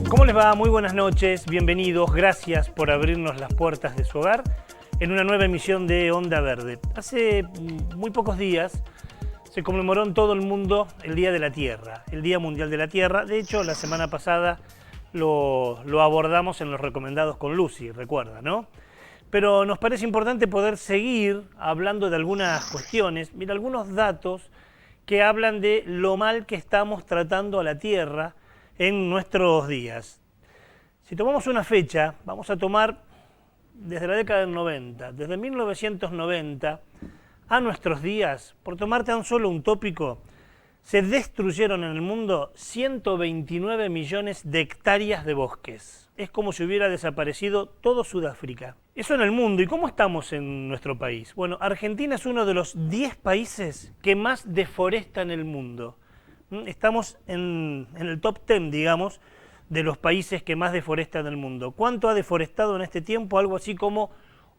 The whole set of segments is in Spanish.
¿Cómo les va? Muy buenas noches, bienvenidos, gracias por abrirnos las puertas de su hogar en una nueva emisión de Onda Verde. Hace muy pocos días se conmemoró en todo el mundo el Día de la Tierra, el Día Mundial de la Tierra. De hecho, la semana pasada lo abordamos en los recomendados con Lucy, recuerda, ¿no? Pero nos parece importante poder seguir hablando de algunas cuestiones, mira, algunos datos que hablan de lo mal que estamos tratando a la Tierra en nuestros días. Si tomamos una fecha, vamos a tomar desde la década del 90, desde 1990 a nuestros días, por tomar tan solo un tópico, se destruyeron en el mundo 129 millones de hectáreas de bosques. Es como si hubiera desaparecido todo Sudáfrica. Eso en el mundo. ¿Y cómo estamos en nuestro país? Bueno, Argentina es uno de los 10 países que más deforesta en el mundo. Estamos en el top 10, digamos, de los países que más deforestan en el mundo. ¿Cuánto ha deforestado en este tiempo? Algo así como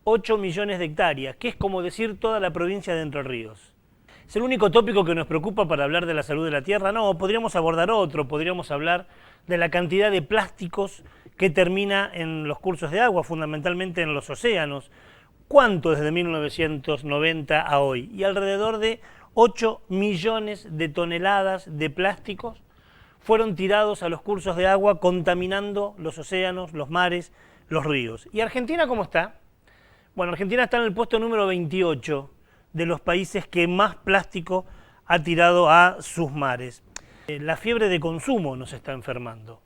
8 millones de hectáreas, que es como decir toda la provincia de Entre Ríos. ¿Es el único tópico que nos preocupa para hablar de la salud de la Tierra? No, podríamos abordar otro, podríamos hablar de la cantidad de plásticos que termina en los cursos de agua, fundamentalmente en los océanos. ¿Cuánto desde 1990 a hoy? Y alrededor de 8 millones de toneladas de plásticos fueron tirados a los cursos de agua, contaminando los océanos, los mares, los ríos. ¿Y Argentina cómo está? Bueno, Argentina está en el puesto número 28 de los países que más plástico ha tirado a sus mares. La fiebre de consumo nos está enfermando.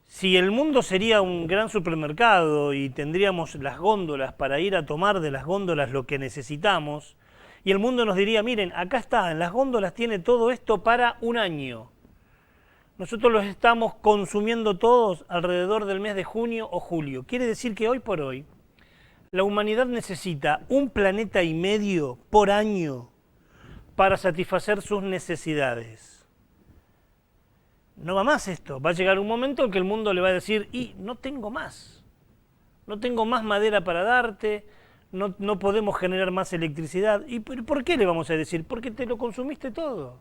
Si el mundo sería un gran supermercado y tendríamos las góndolas para ir a tomar de las góndolas lo que necesitamos, y el mundo nos diría, miren, acá está, en las góndolas tiene todo esto para un año. Nosotros los estamos consumiendo todos alrededor del mes de junio o julio. Quiere decir que hoy por hoy la humanidad necesita 1,5 planetas por año para satisfacer sus necesidades. No va más esto. Va a llegar un momento en que el mundo le va a decir, y no tengo más. No tengo más madera para darte, no podemos generar más electricidad. ¿Y por qué le vamos a decir? Porque te lo consumiste todo.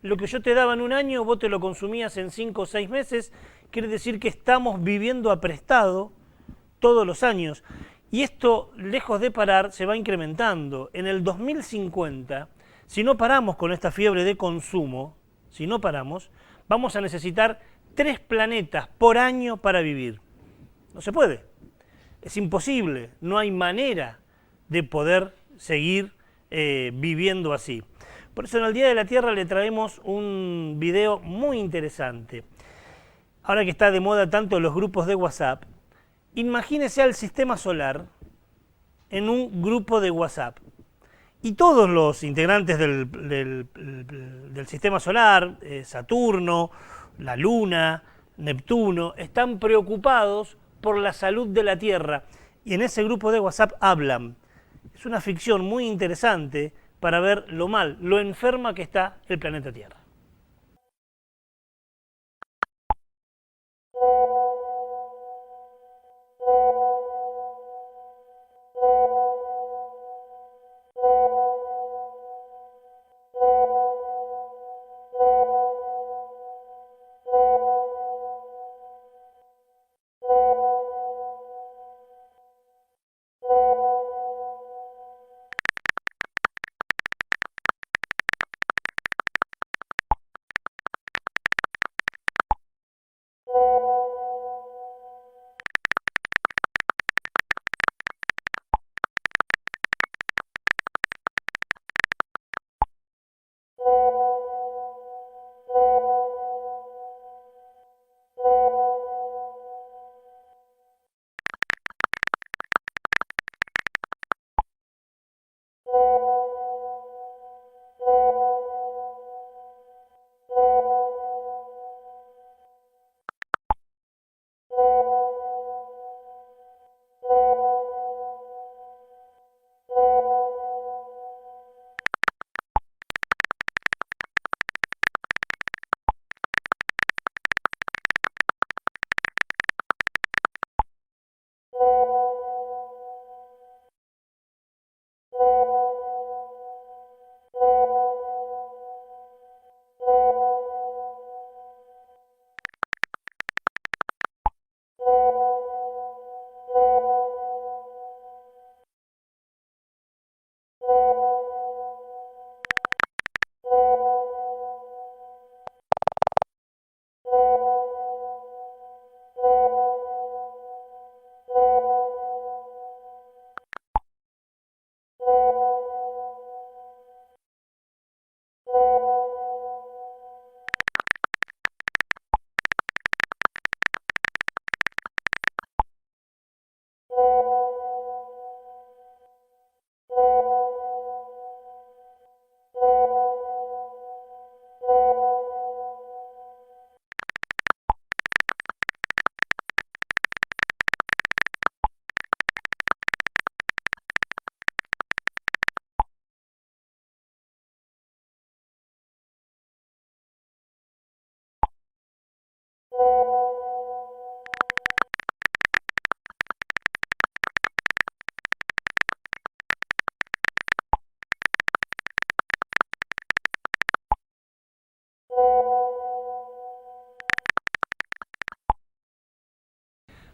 Lo que yo te daba en un año, vos te lo consumías en 5 o 6 meses. Quiere decir que estamos viviendo a prestado todos los años. Y esto, lejos de parar, se va incrementando. En el 2050, si no paramos con esta fiebre de consumo, si no paramos, vamos a necesitar 3 planetas por año para vivir. No se puede. Es imposible. No hay manera de poder seguir viviendo así. Por eso en el Día de la Tierra le traemos un video muy interesante. Ahora que está de moda tanto los grupos de WhatsApp, imagínese al sistema solar en un grupo de WhatsApp. Y todos los integrantes del sistema solar, Saturno, la Luna, Neptuno, están preocupados por la salud de la Tierra. Y en ese grupo de WhatsApp hablan. Es una ficción muy interesante para ver lo enferma que está el planeta Tierra.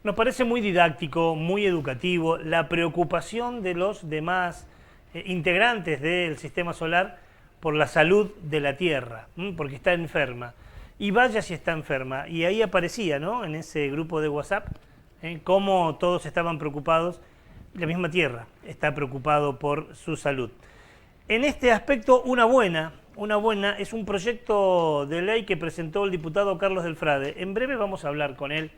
Nos parece muy didáctico, muy educativo, la preocupación de los demás integrantes del sistema solar por la salud de la Tierra, porque está enferma. Y vaya si está enferma. Y ahí aparecía, ¿no?, en ese grupo de WhatsApp, cómo todos estaban preocupados. La misma Tierra está preocupado por su salud. En este aspecto, una buena es un proyecto de ley que presentó el diputado Carlos del Frade. En breve vamos a hablar con él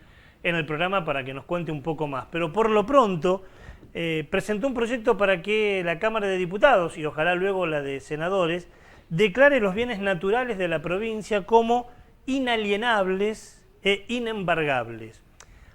en el programa para que nos cuente un poco más. Pero por lo pronto, presentó un proyecto para que la Cámara de Diputados, y ojalá luego la de Senadores, declare los bienes naturales de la provincia como inalienables e inembargables.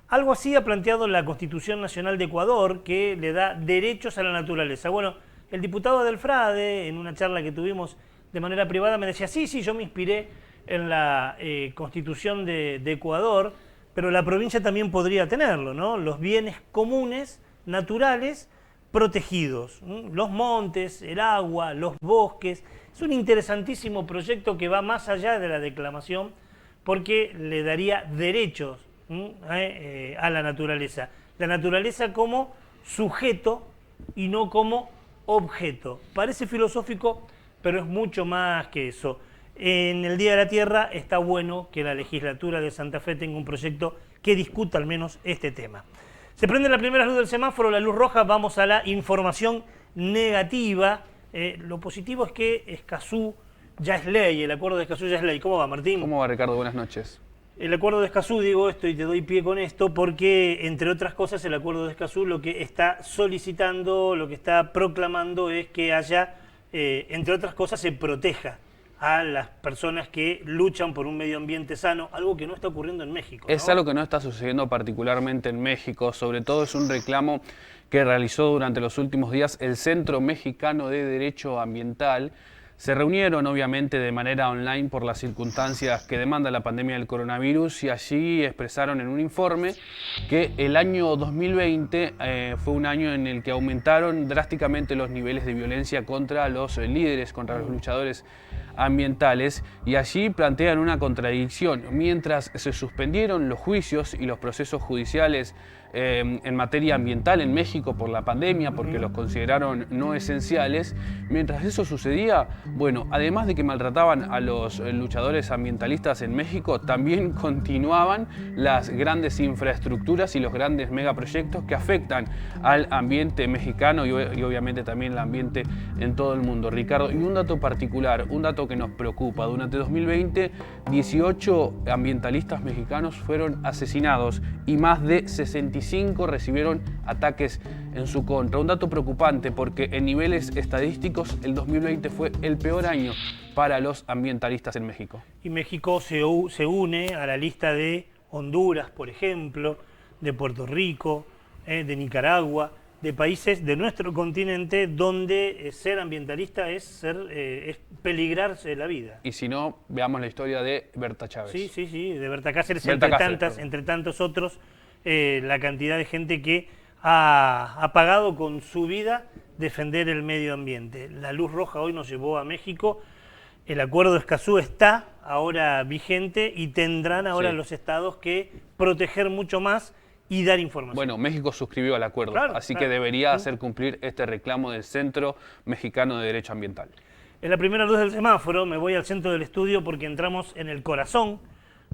Algo así ha planteado la Constitución Nacional de Ecuador, que le da derechos a la naturaleza. Bueno, el diputado del Frade, en una charla que tuvimos de manera privada, me decía, sí, yo me inspiré en la Constitución de Ecuador, pero la provincia también podría tenerlo, ¿no? Los bienes comunes, naturales, protegidos. Los montes, el agua, los bosques. Es un interesantísimo proyecto que va más allá de la declamación porque le daría derechos a la naturaleza. La naturaleza como sujeto y no como objeto. Parece filosófico, pero es mucho más que eso. En el Día de la Tierra está bueno que la legislatura de Santa Fe tenga un proyecto que discuta al menos este tema. Se prende la primera luz del semáforo, la luz roja, vamos a la información negativa. Lo positivo es que Escazú ya es ley, el acuerdo de Escazú ya es ley. ¿Cómo va, Martín? ¿Cómo va, Ricardo? Buenas noches. El acuerdo de Escazú, digo esto y te doy pie con esto, porque entre otras cosas el acuerdo de Escazú lo que está solicitando, lo que está proclamando es que haya, entre otras cosas, se proteja a las personas que luchan por un medio ambiente sano, algo que no está ocurriendo en México, ¿no? Es algo que no está sucediendo particularmente en México, sobre todo es un reclamo que realizó durante los últimos días el Centro Mexicano de Derecho Ambiental. Se reunieron obviamente de manera online por las circunstancias que demanda la pandemia del coronavirus y allí expresaron en un informe que el año 2020 fue un año en el que aumentaron drásticamente los niveles de violencia contra los líderes, contra los luchadores ambientales, y allí plantean una contradicción. Mientras se suspendieron los juicios y los procesos judiciales en materia ambiental en México por la pandemia, porque los consideraron no esenciales, mientras eso sucedía, bueno, además de que maltrataban a los luchadores ambientalistas en México, también continuaban las grandes infraestructuras y los grandes megaproyectos que afectan al ambiente mexicano y obviamente también al ambiente en todo el mundo. Ricardo, y un dato particular, un dato que nos preocupa: durante 2020, 18 ambientalistas mexicanos fueron asesinados y más de 65 recibieron ataques en su contra. Un dato preocupante porque en niveles estadísticos el 2020 fue el peor año para los ambientalistas en México. Y México se une a la lista de Honduras, por ejemplo, de Puerto Rico, de Nicaragua, de países de nuestro continente donde ser ambientalista es peligrarse la vida. Y si no, veamos la historia de Berta Chávez. Sí, de Berta Cáceres, Berta entre tantos otros, la cantidad de gente que ha pagado con su vida defender el medio ambiente. La luz roja hoy nos llevó a México. El acuerdo de Escazú está ahora vigente y tendrán ahora los estados que proteger mucho más y dar información. Bueno, México suscribió al acuerdo, así que debería hacer cumplir este reclamo del Centro Mexicano de Derecho Ambiental. En la primera luz del semáforo me voy al centro del estudio porque entramos en el corazón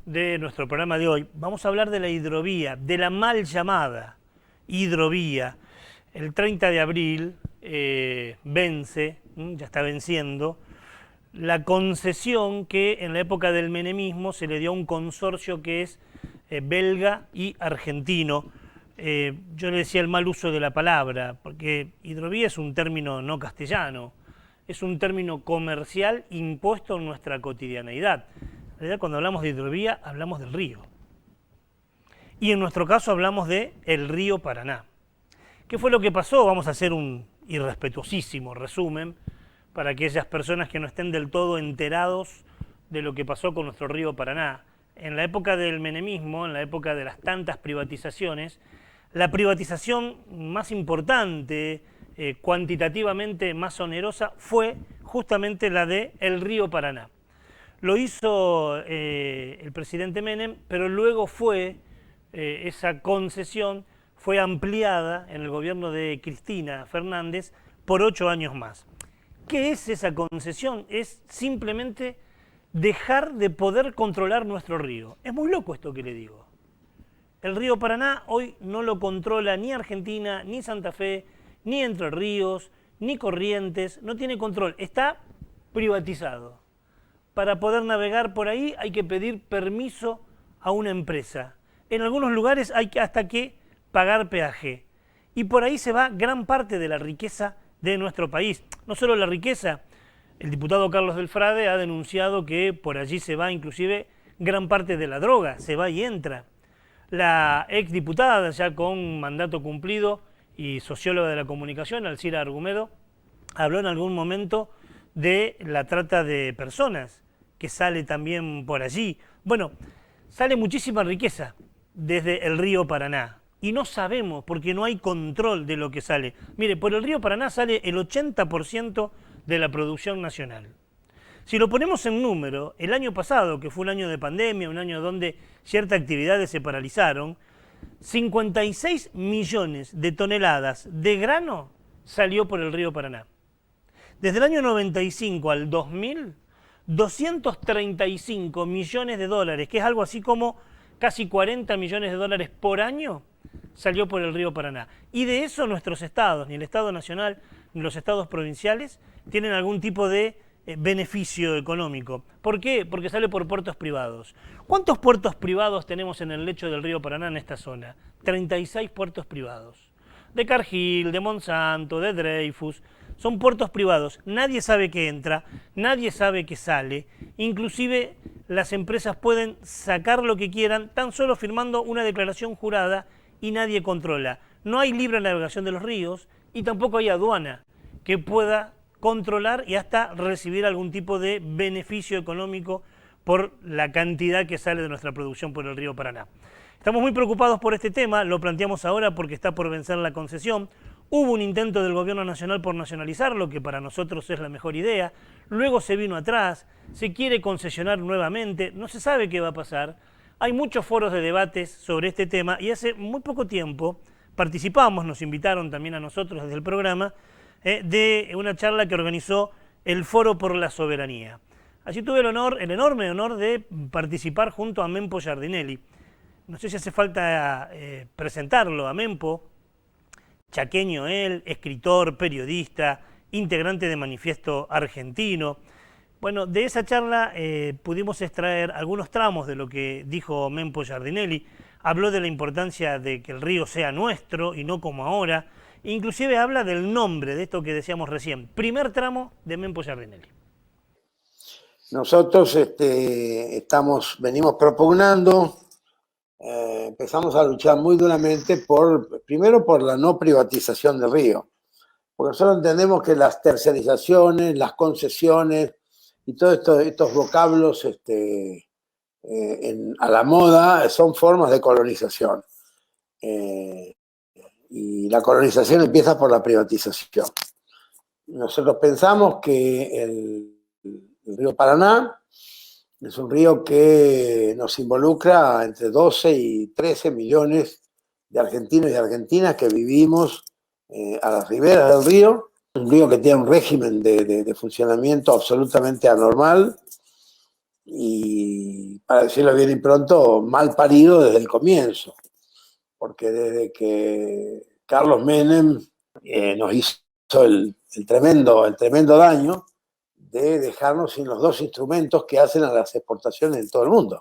de nuestro programa de hoy. Vamos a hablar de la hidrovía, de la mal llamada hidrovía. El 30 de abril vence, ya está venciendo, la concesión que en la época del menemismo se le dio a un consorcio que es belga y argentino. Yo le decía el mal uso de la palabra, porque hidrovía es un término no castellano, es un término comercial impuesto en nuestra cotidianeidad. En realidad, cuando hablamos de hidrovía, hablamos del río. Y en nuestro caso hablamos de el río Paraná. ¿Qué fue lo que pasó? Vamos a hacer un irrespetuosísimo resumen para aquellas personas que no estén del todo enterados de lo que pasó con nuestro río Paraná. En la época del menemismo, en la época de las tantas privatizaciones, la privatización más importante, cuantitativamente más onerosa, fue justamente la del río Paraná. Lo hizo el presidente Menem, pero luego fue esa concesión fue ampliada en el gobierno de Cristina Fernández por 8 años más. ¿Qué es esa concesión? Es simplemente dejar de poder controlar nuestro río. Es muy loco esto que le digo. El río Paraná hoy no lo controla ni Argentina, ni Santa Fe, ni Entre Ríos, ni Corrientes, no tiene control, está privatizado. Para poder navegar por ahí hay que pedir permiso a una empresa. En algunos lugares hay hasta que pagar peaje. Y por ahí se va gran parte de la riqueza de nuestro país. No solo la riqueza, el diputado Carlos Delfrade ha denunciado que por allí se va inclusive gran parte de la droga, se va y entra. La exdiputada, ya con mandato cumplido y socióloga de la comunicación, Alcira Argumedo, habló en algún momento de la trata de personas, que sale también por allí. Bueno, sale muchísima riqueza desde el río Paraná y no sabemos porque no hay control de lo que sale. Mire, por el río Paraná sale el 80% de la producción nacional. Si lo ponemos en número, el año pasado, que fue un año de pandemia, un año donde ciertas actividades se paralizaron, 56 millones de toneladas de grano salió por el río Paraná. Desde el año 95 al 2000, 235 millones de dólares, que es algo así como casi 40 millones de dólares por año, salió por el río Paraná. Y de eso nuestros estados, ni el Estado Nacional ni los estados provinciales, tienen algún tipo de beneficio económico. ¿Por qué? Porque sale por puertos privados. ¿Cuántos puertos privados tenemos en el lecho del río Paraná en esta zona? 36 puertos privados. De Cargill, de Monsanto, de Dreyfus. Son puertos privados. Nadie sabe qué entra, nadie sabe qué sale. Inclusive las empresas pueden sacar lo que quieran tan solo firmando una declaración jurada y nadie controla. No hay libre navegación de los ríos y tampoco hay aduana que pueda controlar y hasta recibir algún tipo de beneficio económico por la cantidad que sale de nuestra producción por el río Paraná. Estamos muy preocupados por este tema, lo planteamos ahora porque está por vencer la concesión. Hubo un intento del gobierno nacional por nacionalizarlo, que para nosotros es la mejor idea. Luego se vino atrás, se quiere concesionar nuevamente, no se sabe qué va a pasar. Hay muchos foros de debates sobre este tema y hace muy poco tiempo participamos, nos invitaron también a nosotros desde el programa, de una charla que organizó el Foro por la Soberanía. Allí tuve el enorme honor de participar junto a Mempo Giardinelli. No sé si hace falta presentarlo a Mempo, chaqueño él, escritor, periodista, integrante de Manifiesto Argentino. Bueno, de esa charla pudimos extraer algunos tramos de lo que dijo Mempo Giardinelli. Habló de la importancia de que el río sea nuestro y no como ahora. Inclusive habla del nombre, de esto que decíamos recién. Primer tramo de Mempo Giardinelli. Nosotros venimos propugnando, empezamos a luchar muy duramente primero por la no privatización del río, porque nosotros entendemos que las tercerizaciones, las concesiones y todos estos vocablos a la moda son formas de colonización. Y la colonización empieza por la privatización. Nosotros pensamos que el río Paraná es un río que nos involucra entre 12 y 13 millones de argentinos y argentinas que vivimos a las riberas del río. Un río que tiene un régimen de funcionamiento absolutamente anormal y, para decirlo bien y pronto, mal parido desde el comienzo. Porque desde que Carlos Menem nos hizo el tremendo daño de dejarnos sin los dos instrumentos que hacen a las exportaciones en todo el mundo,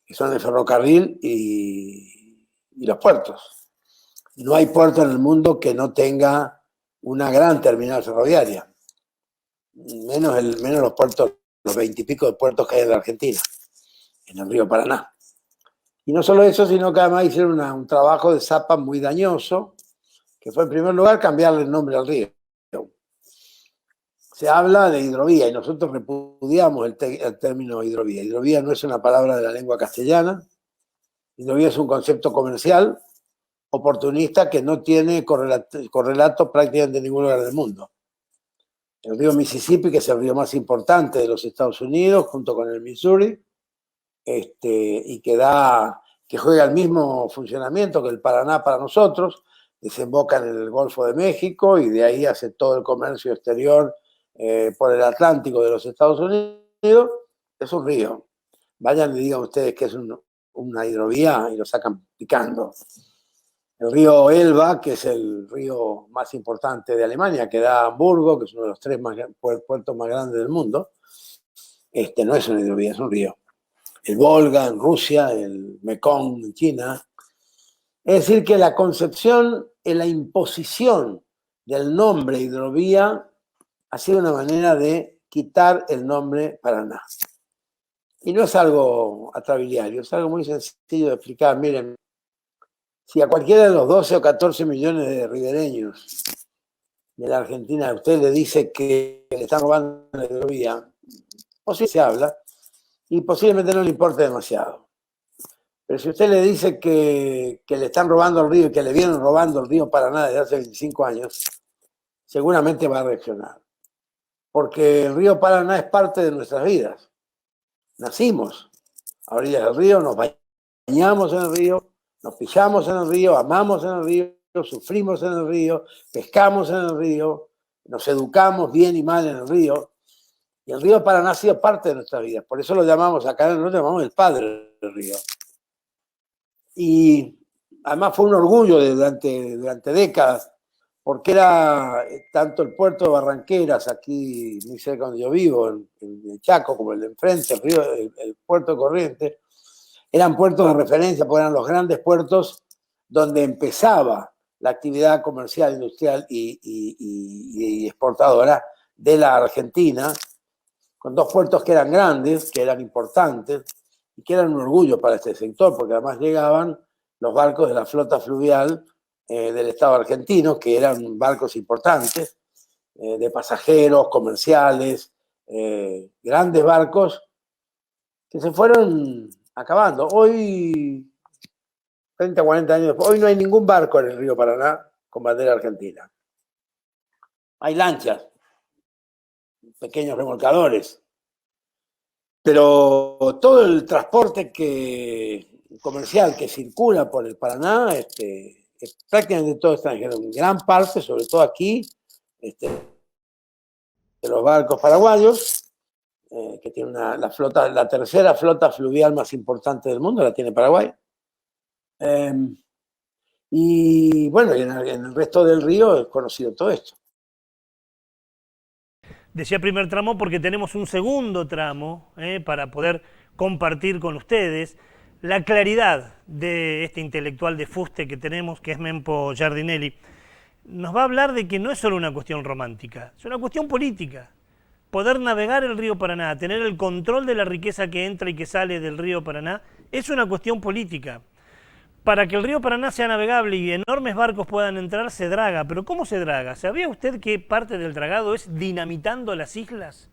que son el ferrocarril y los puertos. No hay puerto en el mundo que no tenga una gran terminal ferroviaria, menos los puertos, los 20 y pico de puertos que hay en la Argentina, en el río Paraná. Y no solo eso, sino que además hicieron un trabajo de zapa muy dañoso, que fue en primer lugar cambiarle el nombre al río. Se habla de hidrovía y nosotros repudiamos el término hidrovía. Hidrovía no es una palabra de la lengua castellana. Hidrovía es un concepto comercial, oportunista, que no tiene correlato prácticamente en ningún lugar del mundo. El río Mississippi, que es el río más importante de los Estados Unidos, junto con el Missouri, y que da que juega el mismo funcionamiento que el Paraná para nosotros, desemboca en el Golfo de México y de ahí hace todo el comercio exterior por el Atlántico de los Estados Unidos. Es un río. Vayan y digan ustedes que es una hidrovía y lo sacan picando. El río Elba, que es el río más importante de Alemania, que da a Hamburgo, que es uno de los 3 puertos más grandes del mundo, no es una hidrovía, es un río. El Volga en Rusia, el Mekong en China. Es decir, que la concepción, la imposición del nombre hidrovía ha sido una manera de quitar el nombre Paraná. Y no es algo atrabiliario, es algo muy sencillo de explicar. Miren, si a cualquiera de los 12 o 14 millones de ribereños de la Argentina usted le dice que le están robando la hidrovía, posiblemente se habla y posiblemente no le importe demasiado. Pero si usted le dice que le están robando el río y que le vienen robando el río Paraná desde hace 25 años, seguramente va a reaccionar. Porque el río Paraná es parte de nuestras vidas. Nacimos a orillas del río, nos bañamos en el río, nos pillamos en el río, amamos en el río, sufrimos en el río, pescamos en el río, nos educamos bien y mal en el río. Y el río Paraná ha sido parte de nuestra vida. Por eso lo llamamos, acá lo llamamos el padre del río. Y además fue un orgullo durante décadas, porque era tanto el puerto de Barranqueras, aquí muy cerca donde yo vivo, en el Chaco, como el de enfrente, el puerto de Corrientes, eran puertos de referencia, porque eran los grandes puertos donde empezaba la actividad comercial, industrial y exportadora de la Argentina, con 2 puertos que eran grandes, que eran importantes, y que eran un orgullo para este sector, porque además llegaban los barcos de la flota fluvial del Estado argentino, que eran barcos importantes, de pasajeros, comerciales, grandes barcos que se fueron acabando. Hoy, 30, 40 años después, hoy no hay ningún barco en el río Paraná con bandera argentina. Hay lanchas, pequeños remolcadores, pero todo el transporte comercial que circula por el Paraná es prácticamente todo extranjero, en gran parte, sobre todo aquí, de los barcos paraguayos, que tiene la tercera flota fluvial más importante del mundo, la tiene Paraguay. Y bueno, en el resto del río es conocido todo esto. Decía primer tramo porque tenemos un segundo tramo para poder compartir con ustedes la claridad de este intelectual de fuste que tenemos, que es Mempo Giardinelli. Nos va a hablar de que no es solo una cuestión romántica, es una cuestión política. Poder navegar el río Paraná, tener el control de la riqueza que entra y que sale del río Paraná, es una cuestión política. Para que el río Paraná sea navegable y enormes barcos puedan entrar, se draga. ¿Pero cómo se draga? ¿Sabía usted que parte del dragado es dinamitando las islas?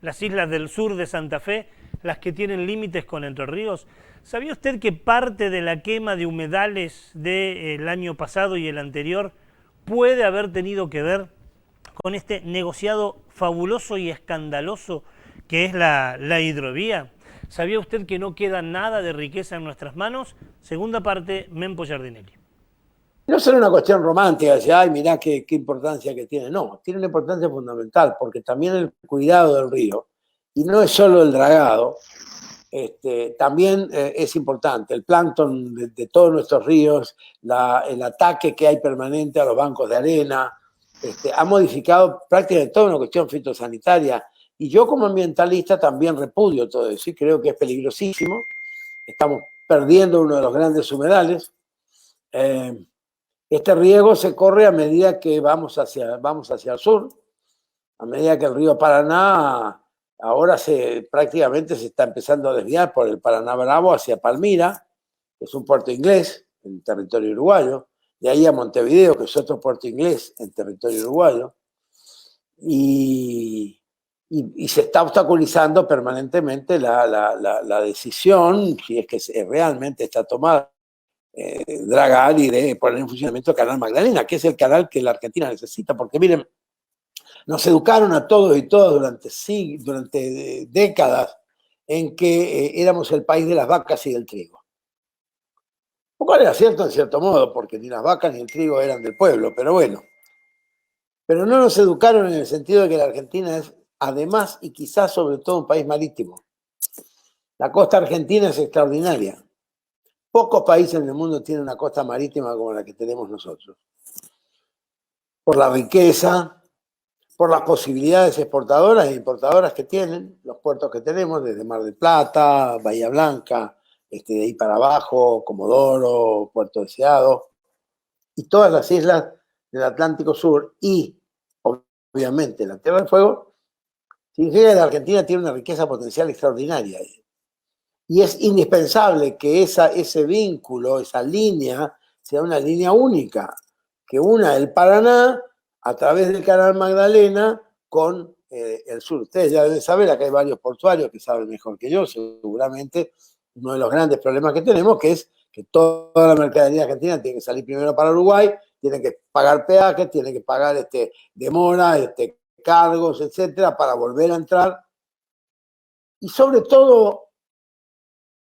Las islas del sur de Santa Fe, las que tienen límites con Entre Ríos. ¿Sabía usted que parte de la quema de humedales del año pasado y el anterior puede haber tenido que ver con este negociado fabuloso y escandaloso que es la hidrovía? ¿Sabía usted que no queda nada de riqueza en nuestras manos? Segunda parte, Mempo Giardinelli. No es solo una cuestión romántica, decir, ay, mirá qué importancia que tiene. No, tiene una importancia fundamental, porque también el cuidado del río, y no es solo el dragado, también es importante. El plancton de todos nuestros ríos, el ataque que hay permanente a los bancos de arena, ha modificado prácticamente toda una cuestión fitosanitaria. Y yo como ambientalista también repudio todo eso y creo que es peligrosísimo. Estamos perdiendo uno de los grandes humedales. Este riego se corre a medida que vamos hacia el sur, a medida que el río Paraná ahora prácticamente se está empezando a desviar por el Paraná Bravo hacia Palmira, que es un puerto inglés en territorio uruguayo, de ahí a Montevideo, que es otro puerto inglés en territorio uruguayo, y se está obstaculizando permanentemente la decisión, si es que realmente está tomada, dragar y de poner en funcionamiento el Canal Magdalena, que es el canal que la Argentina necesita, porque miren, nos educaron a todos y todas durante décadas en que éramos el país de las vacas y del trigo. Lo cual era cierto en cierto modo, porque ni las vacas ni el trigo eran del pueblo, pero bueno. Pero no nos educaron en el sentido de que la Argentina es, además y quizás sobre todo, un país marítimo. La costa argentina es extraordinaria. Pocos países en el mundo tienen una costa marítima como la que tenemos nosotros. Por la riqueza, por las posibilidades exportadoras e importadoras que tienen, los puertos que tenemos, desde Mar del Plata, Bahía Blanca, de ahí para abajo, Comodoro, Puerto Deseado, y todas las islas del Atlántico Sur, y obviamente la Tierra del Fuego, significa que la Argentina tiene una riqueza potencial extraordinaria. Y es indispensable que ese vínculo, esa línea, sea una línea única, que una el Paraná a través del Canal Magdalena con el sur. Ustedes ya deben saber, acá hay varios portuarios que saben mejor que yo, seguramente. Uno de los grandes problemas que tenemos que es que toda la mercadería argentina tiene que salir primero para Uruguay, tiene que pagar peajes, tiene que pagar demora, cargos, etcétera, para volver a entrar. Y sobre todo,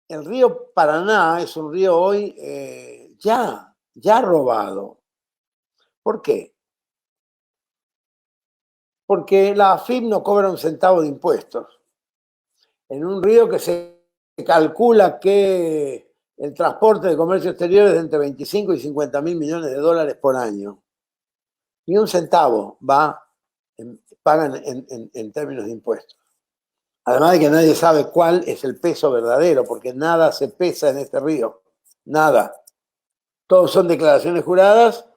el río Paraná es un río hoy ya robado. ¿Por qué? Porque la AFIP no cobra un centavo de impuestos. En un río que se calcula que el transporte de comercio exterior es de entre 25 y 50 mil millones de dólares por año. Ni un centavo pagan en términos de impuestos. Además de que nadie sabe cuál es el peso verdadero, porque nada se pesa en este río. Nada. Todos son declaraciones juradas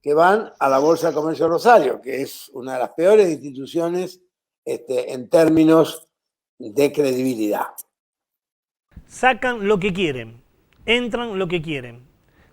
que van a la Bolsa de Comercio de Rosario, que es una de las peores instituciones en términos de credibilidad. Sacan lo que quieren, entran lo que quieren,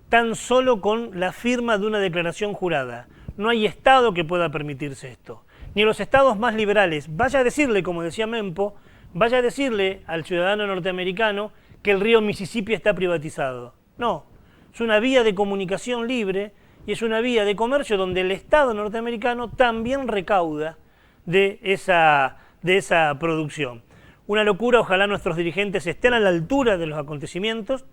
tan solo con la firma de una declaración jurada. No hay Estado que pueda permitirse esto. Ni los estados más liberales. Vaya a decirle, como decía Mempo, vaya a decirle al ciudadano norteamericano que el río Mississippi está privatizado. No, es una vía de comunicación libre y es una vía de comercio donde el Estado norteamericano también recauda de esa producción. Una locura, ojalá nuestros dirigentes estén a la altura de los acontecimientos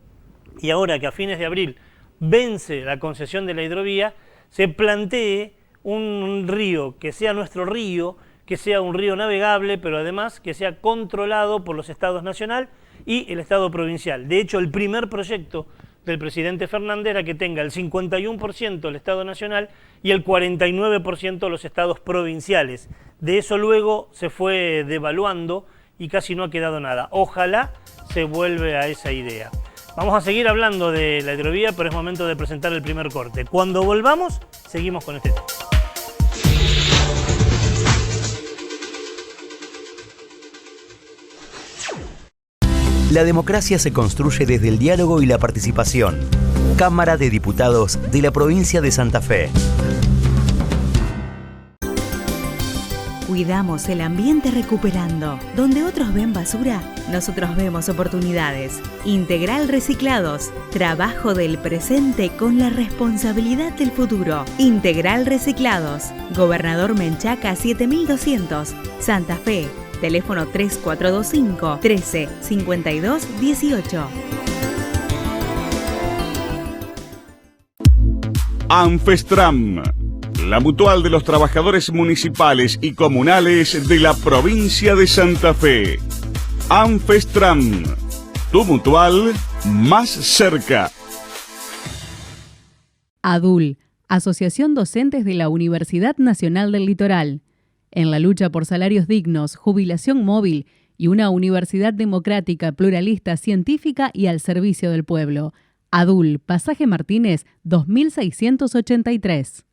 y ahora que a fines de abril vence la concesión de la hidrovía, se plantee un río que sea nuestro río, que sea un río navegable, pero además que sea controlado por los estados nacional y el estado provincial. De hecho, el primer proyecto del presidente Fernández era que tenga el 51% el estado nacional y el 49% los estados provinciales. De eso luego se fue devaluando y casi no ha quedado nada. Ojalá se vuelva a esa idea. Vamos a seguir hablando de la hidrovía, pero es momento de presentar el primer corte. Cuando volvamos, seguimos con este tema. La democracia se construye desde el diálogo y la participación. Cámara de Diputados de la provincia de Santa Fe. Cuidamos el ambiente recuperando. Donde otros ven basura, nosotros vemos oportunidades. Integral Reciclados. Trabajo del presente con la responsabilidad del futuro. Integral Reciclados. Gobernador Menchaca 7200. Santa Fe. Teléfono 3425 13 52 18. Anfestram, la mutual de los trabajadores municipales y comunales de la provincia de Santa Fe. Anfestram, tu mutual más cerca. ADUL, Asociación Docentes de la Universidad Nacional del Litoral. En la lucha por salarios dignos, jubilación móvil y una universidad democrática, pluralista, científica y al servicio del pueblo. ADUL, Pasaje Martínez, 2683.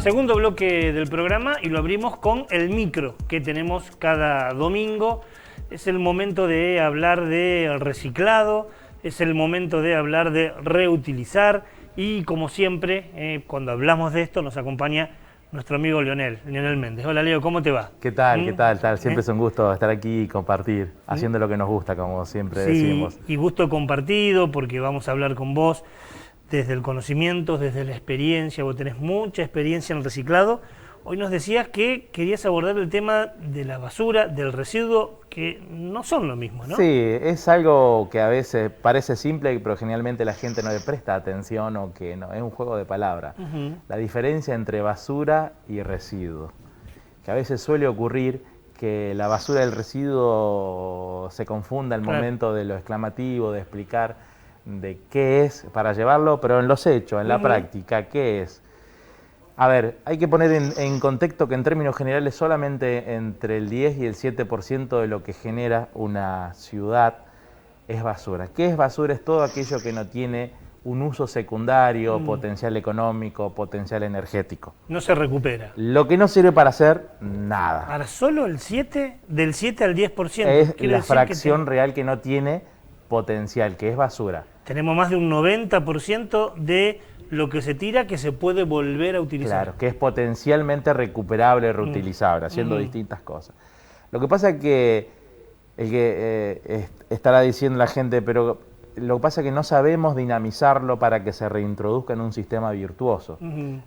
Segundo bloque del programa y lo abrimos con el micro que tenemos cada domingo. Es el momento de hablar de reciclado, es el momento de hablar de reutilizar y como siempre, cuando hablamos de esto nos acompaña nuestro amigo Leonel Méndez. Hola Leo, ¿cómo te va? ¿Qué tal? ¿Qué tal? Siempre es un gusto estar aquí y compartir, haciendo lo que nos gusta, como siempre decimos. Y gusto compartido porque vamos a hablar con vos desde el conocimiento, desde la experiencia. Vos tenés mucha experiencia en el reciclado. Hoy nos decías que querías abordar el tema de la basura, del residuo, que no son lo mismo, ¿no? Sí, es algo que a veces parece simple, pero generalmente la gente no le presta atención o que no, es un juego de palabras. La diferencia entre basura y residuo, que a veces suele ocurrir que la basura y el residuo se confunda al momento de lo exclamativo, de explicar de qué es, para llevarlo, pero en los hechos, en la práctica, ¿qué es? A ver, hay que poner en contexto que en términos generales solamente entre el 10 y el 7% de lo que genera una ciudad es basura. ¿Qué es basura? Es todo aquello que no tiene un uso secundario, potencial económico, potencial energético. No se recupera. Lo que no sirve para hacer nada. Ahora, solo el 7, del 7 al 10%. Es la fracción real que no tiene potencial, que es basura. Tenemos más de un 90% de lo que se tira que se puede volver a utilizar. Claro, que es potencialmente recuperable, reutilizable, haciendo distintas cosas. Lo que pasa es que, estará diciendo la gente, pero lo que pasa es que no sabemos dinamizarlo para que se reintroduzca en un sistema virtuoso.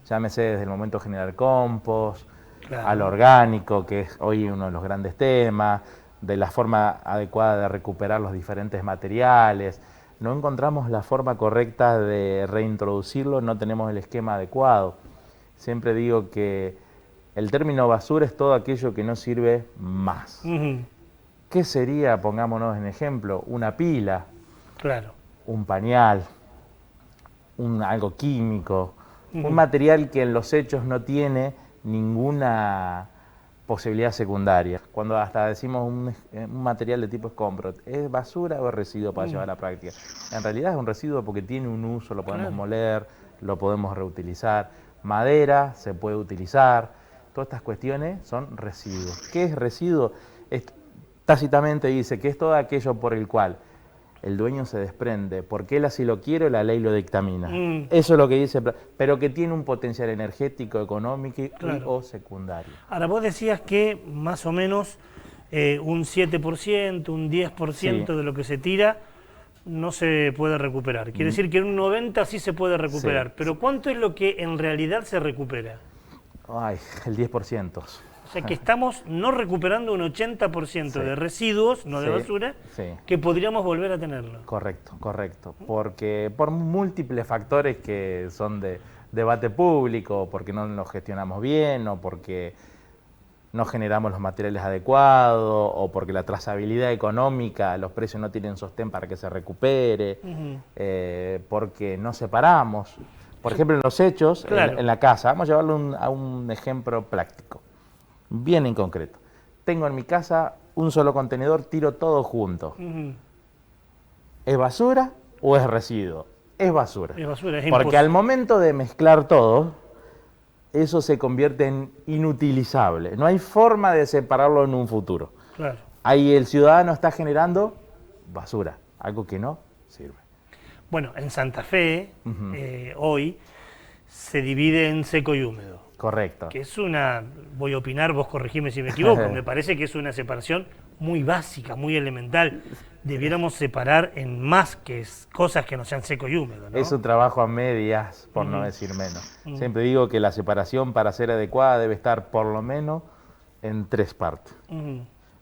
Llámese desde el momento de generar compost, al orgánico, que es hoy uno de los grandes temas, de la forma adecuada de recuperar los diferentes materiales. No encontramos la forma correcta de reintroducirlo, no tenemos el esquema adecuado. Siempre digo que el término basura es todo aquello que no sirve más. ¿Qué sería, pongámonos en ejemplo, una pila, un pañal, algo químico, un material que en los hechos no tiene ninguna posibilidad secundaria? Cuando hasta decimos un material de tipo escombro, ¿es basura o es residuo para llevar a la práctica? En realidad es un residuo porque tiene un uso, lo podemos moler, lo podemos reutilizar. Madera se puede utilizar, todas estas cuestiones son residuos. ¿Qué es residuo? Tácitamente dice que es todo aquello por el cual el dueño se desprende, porque él así lo quiere, la ley lo dictamina. Eso es lo que dice, pero que tiene un potencial energético, económico o secundario. Ahora, vos decías que más o menos un 7%, un 10% de lo que se tira no se puede recuperar. Quiere decir que un 90% sí se puede recuperar, pero ¿cuánto es lo que en realidad se recupera? Ay, el 10%. O sea que estamos no recuperando un 80% de residuos, no de basura, que podríamos volver a tenerlo. Correcto, correcto. Porque por múltiples factores que son de debate público, porque no los gestionamos bien, o porque no generamos los materiales adecuados, o porque la trazabilidad económica, los precios no tienen sostén para que se recupere, porque no separamos. Por ejemplo, en los hechos, en la casa, vamos a llevarlo a un ejemplo práctico. Bien en concreto. Tengo en mi casa un solo contenedor, tiro todo junto. ¿Es basura o es residuo? Es basura. Es basura, es porque imposible. al momento de mezclar todo, eso se convierte en inutilizable. No hay forma de separarlo en un futuro. Ahí el ciudadano está generando basura, algo que no sirve. Bueno, en Santa Fe, hoy, se divide en seco y húmedo. Correcto. Que es una, voy a opinar, vos corregime si me equivoco, me parece que es una separación muy básica, muy elemental. Debiéramos separar en más cosas que no sean seco y húmedo, ¿no? Es un trabajo a medias, por no decir menos. Siempre digo que la separación para ser adecuada debe estar por lo menos en 3 partes.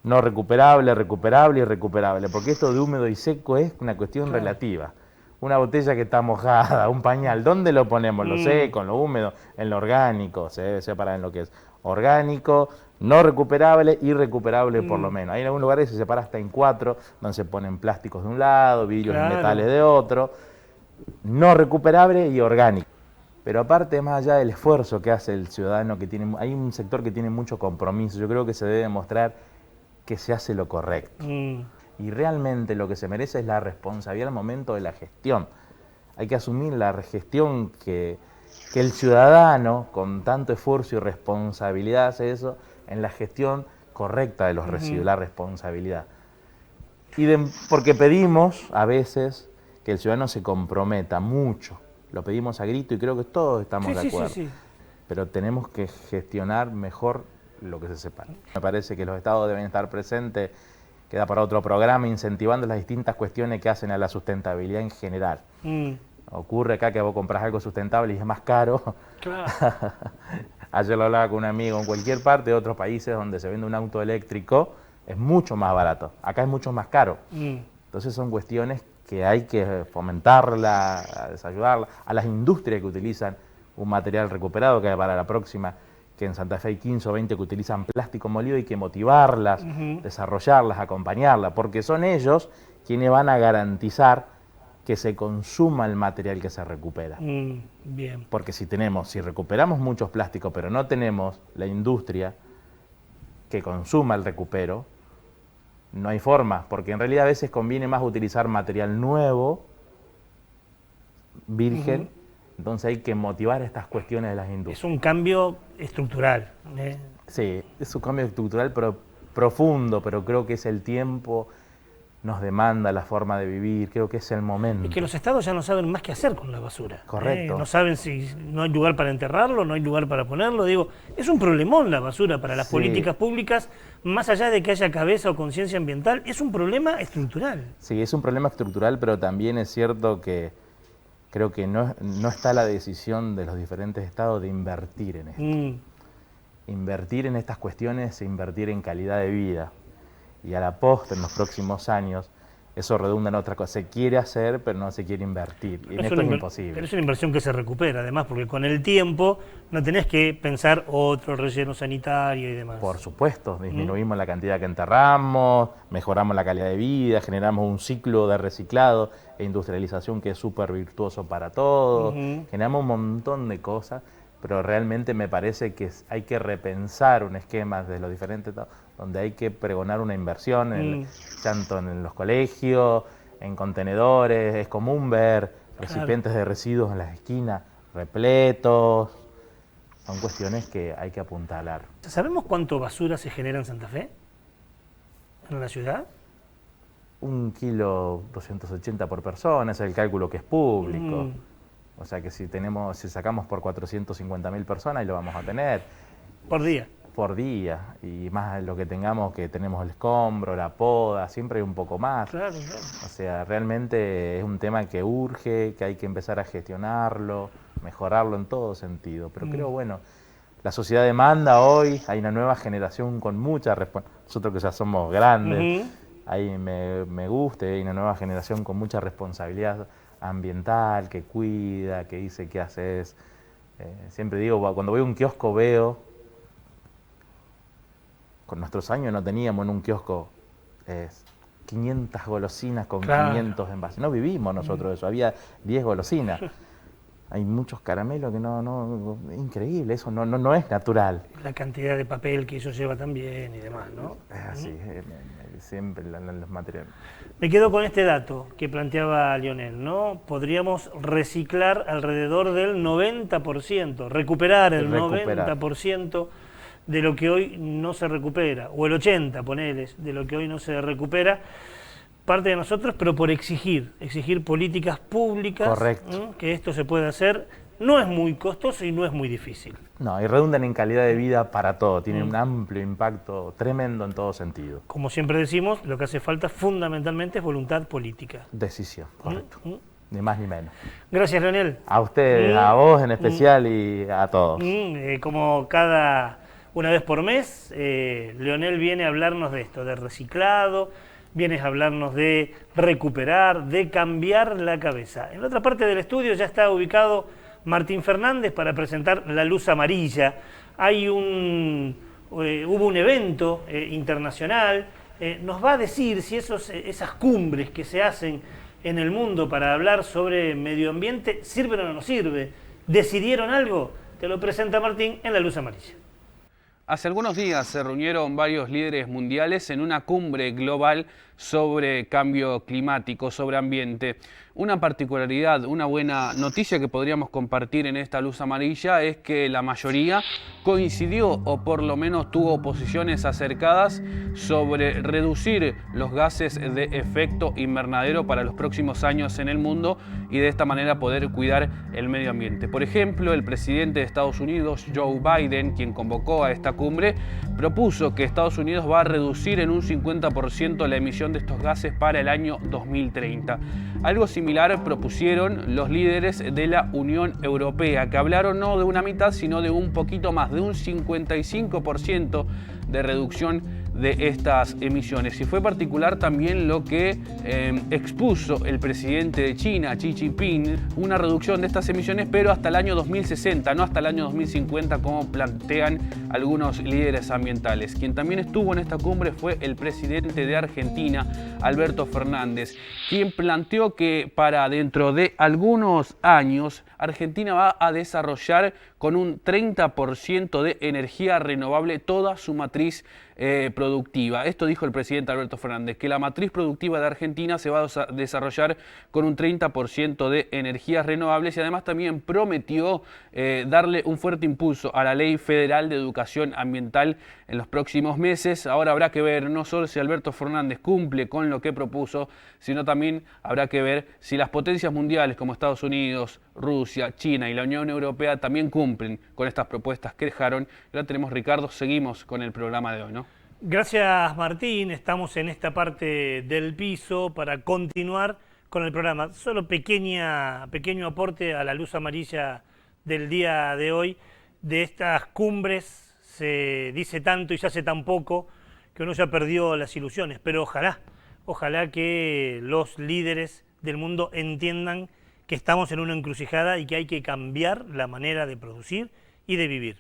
No recuperable, recuperable y recuperable, porque esto de húmedo y seco es una cuestión relativa. Una botella que está mojada, un pañal, ¿dónde lo ponemos? ¿Lo seco, en lo húmedo, en lo orgánico? Se debe separar en lo que es orgánico, no recuperable y recuperable por lo menos. Hay en algunos lugares que se separa hasta en 4, donde se ponen plásticos de un lado, vidrios y metales de otro, no recuperable y orgánico. Pero aparte, más allá del esfuerzo que hace el ciudadano, hay un sector que tiene mucho compromiso, yo creo que se debe demostrar que se hace lo correcto. Y realmente lo que se merece es la responsabilidad al momento de la gestión. Hay que asumir la gestión que el ciudadano, con tanto esfuerzo y responsabilidad, hace eso en la gestión correcta de los residuos, la responsabilidad. Porque pedimos a veces que el ciudadano se comprometa mucho. Lo pedimos a grito y creo que todos estamos de acuerdo. Pero tenemos que gestionar mejor lo que se separa. Me parece que los estados deben estar presentes, queda para otro programa, incentivando las distintas cuestiones que hacen a la sustentabilidad en general. Ocurre acá que vos compras algo sustentable y es más caro. Ayer lo hablaba con un amigo, en cualquier parte de otros países donde se vende un auto eléctrico es mucho más barato, acá es mucho más caro. Entonces son cuestiones que hay que fomentarla, desayudarla, a las industrias que utilizan un material recuperado, que para la próxima, que en Santa Fe hay 15 o 20 que utilizan plástico molido, hay que motivarlas, desarrollarlas, acompañarlas, porque son ellos quienes van a garantizar que se consuma el material que se recupera. Bien. Porque si recuperamos muchos plásticos, pero no tenemos la industria que consuma el recupero, no hay forma, porque en realidad a veces conviene más utilizar material nuevo, virgen, entonces hay que motivar estas cuestiones de las industrias. Es un cambio estructural. Sí, es un cambio estructural pero profundo, pero creo que es el tiempo, nos demanda la forma de vivir, creo que es el momento. Es que los estados ya no saben más qué hacer con la basura. Correcto. No saben si no hay lugar para enterrarlo, no hay lugar para ponerlo. Digo, es un problemón la basura para las políticas públicas, más allá de que haya cabeza o conciencia ambiental, es un problema estructural. Sí, es un problema estructural, pero también es cierto que creo que no está la decisión de los diferentes estados de invertir en esto. Invertir en estas cuestiones e invertir en calidad de vida. Y a la postre, en los próximos años, eso redunda en otra cosa. Se quiere hacer, pero no se quiere invertir. Y en esto es imposible. Pero es una inversión que se recupera, además, porque con el tiempo no tenés que pensar otro relleno sanitario y demás. Por supuesto, disminuimos la cantidad que enterramos, mejoramos la calidad de vida, generamos un ciclo de reciclado e industrialización que es súper virtuoso para todos, generamos un montón de cosas, pero realmente me parece que hay que repensar un esquema de los diferentes estados, donde hay que pregonar una inversión, tanto en los colegios, en contenedores. Es común ver recipientes de residuos en las esquinas, repletos. Son cuestiones que hay que apuntalar. ¿Sabemos cuánto basura se genera en Santa Fe? ¿En la ciudad? 1,280 kilos por persona, es el cálculo que es público. O sea que si sacamos por 450.000 personas, ahí lo vamos a tener. ¿Por día? Por día, y más lo que tenemos, que tenemos el escombro, la poda, siempre hay un poco más. Claro, claro. O sea, realmente es un tema que urge, que hay que empezar a gestionarlo, mejorarlo en todo sentido. Pero creo, bueno, la sociedad demanda hoy, hay una nueva generación con mucha responsabilidad. Nosotros que ya somos grandes, ahí me gusta, hay una nueva generación con mucha responsabilidad ambiental, que cuida, que dice qué haces. Siempre digo, cuando voy a un kiosco veo, con nuestros años no teníamos en un kiosco 500 golosinas con 500 envases. No vivimos nosotros eso, había 10 golosinas. Hay muchos caramelos que es increíble, eso no es natural. La cantidad de papel que eso lleva también y demás, ¿no? Es así, siempre los materiales. Me quedo con este dato que planteaba Lionel, ¿no? Podríamos reciclar alrededor del 90%, recuperar el 90% de lo que hoy no se recupera, o el 80%, poneles, de lo que hoy no se recupera, parte de nosotros, pero por exigir políticas públicas, que esto se pueda hacer. No es muy costoso y no es muy difícil. No, y redundan en calidad de vida para todo, tiene un amplio impacto tremendo en todo sentido. Como siempre decimos, lo que hace falta fundamentalmente es voluntad política. Decisión, correcto. Ni más ni menos. Gracias, Leonel. A ustedes, a vos en especial y a todos. Como una vez por mes, Leonel viene a hablarnos de esto, de reciclado, viene a hablarnos de recuperar, de cambiar la cabeza. En la otra parte del estudio ya está ubicado Martín Fernández para presentar La Luz Amarilla. Hubo un evento internacional, nos va a decir si esas cumbres que se hacen en el mundo para hablar sobre medio ambiente sirven o no sirven. ¿Decidieron algo? Te lo presenta Martín en La Luz Amarilla. Hace algunos días se reunieron varios líderes mundiales en una cumbre global sobre cambio climático, sobre ambiente. Una particularidad, una buena noticia que podríamos compartir en esta Luz Amarilla es que la mayoría coincidió o por lo menos tuvo posiciones acercadas sobre reducir los gases de efecto invernadero para los próximos años en el mundo y de esta manera poder cuidar el medio ambiente. Por ejemplo, el presidente de Estados Unidos, Joe Biden, quien convocó a esta cumbre, propuso que Estados Unidos va a reducir en un 50% la emisión de estos gases para el año 2030. Algo similar propusieron los líderes de la Unión Europea, que hablaron no de una mitad, sino de un poquito más, de un 55% de reducción de estas emisiones. Y fue particular también lo que expuso el presidente de China, Xi Jinping, una reducción de estas emisiones, pero hasta el año 2060, no hasta el año 2050, como plantean algunos líderes ambientales. Quien también estuvo en esta cumbre fue el presidente de Argentina, Alberto Fernández, quien planteó que para dentro de algunos años Argentina va a desarrollar con un 30% de energía renovable toda su matriz productiva. Esto dijo el presidente Alberto Fernández, que la matriz productiva de Argentina se va a desarrollar con un 30% de energías renovables, y además también prometió darle un fuerte impulso a la Ley Federal de Educación Ambiental en los próximos meses. Ahora habrá que ver no solo si Alberto Fernández cumple con lo que propuso, sino también habrá que ver si las potencias mundiales como Estados Unidos, Rusia, China y la Unión Europea también cumplen con estas propuestas que dejaron. Ya tenemos, Ricardo, seguimos con el programa de hoy, ¿no? Gracias, Martín. Estamos en esta parte del piso para continuar con el programa. Solo pequeño aporte a la luz amarilla del día de hoy. De estas cumbres se dice tanto y se hace tan poco que uno ya perdió las ilusiones, pero ojalá que los líderes del mundo entiendan que estamos en una encrucijada y que hay que cambiar la manera de producir y de vivir.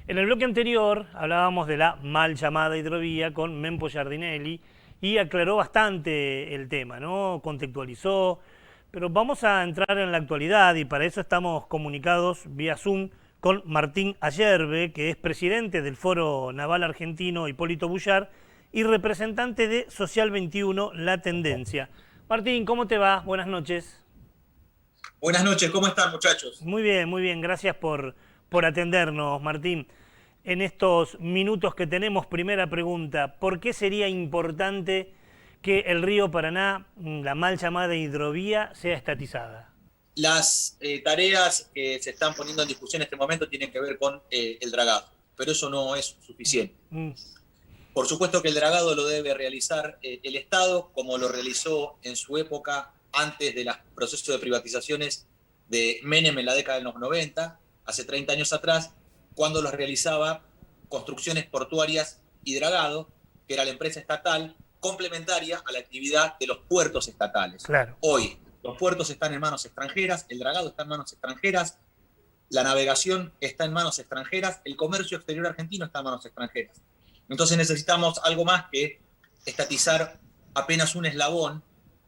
En el bloque anterior hablábamos de la mal llamada hidrovía con Mempo Giardinelli y aclaró bastante el tema, ¿no? Contextualizó, pero vamos a entrar en la actualidad y para eso estamos comunicados vía Zoom con Martín Ayerbe, que es presidente del Foro Naval Argentino Hipólito Bullard y representante de Social 21, La Tendencia. Martín, ¿cómo te va? Buenas noches. Buenas noches, ¿cómo están, muchachos? Muy bien, gracias por atendernos, Martín. En estos minutos que tenemos, primera pregunta, ¿por qué sería importante que el río Paraná, la mal llamada hidrovía, sea estatizada? Las tareas que se están poniendo en discusión en este momento tienen que ver con el dragado, pero eso no es suficiente. Por supuesto que el dragado lo debe realizar el Estado, como lo realizó en su época antes de los procesos de privatizaciones de Menem en la década de los 90, hace 30 años atrás, cuando los realizaba Construcciones Portuarias y Dragado, que era la empresa estatal complementaria a la actividad de los puertos estatales. Claro. Hoy, los puertos están en manos extranjeras, el dragado está en manos extranjeras, la navegación está en manos extranjeras, el comercio exterior argentino está en manos extranjeras. Entonces necesitamos algo más que estatizar apenas un eslabón,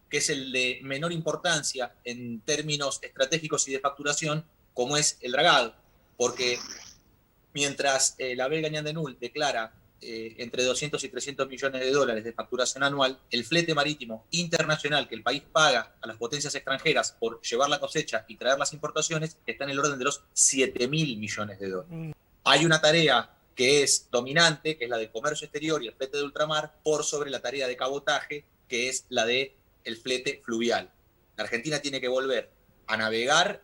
que es el de menor importancia en términos estratégicos y de facturación, como es el dragado. Porque mientras la Belga Ñandenul declara entre 200 y 300 millones de dólares de facturación anual, el flete marítimo internacional que el país paga a las potencias extranjeras por llevar la cosecha y traer las importaciones está en el orden de los 7.000 millones de dólares. Hay una tarea que es dominante, que es la de comercio exterior y el flete de ultramar, por sobre la tarea de cabotaje, que es la de el flete fluvial. La Argentina tiene que volver a navegar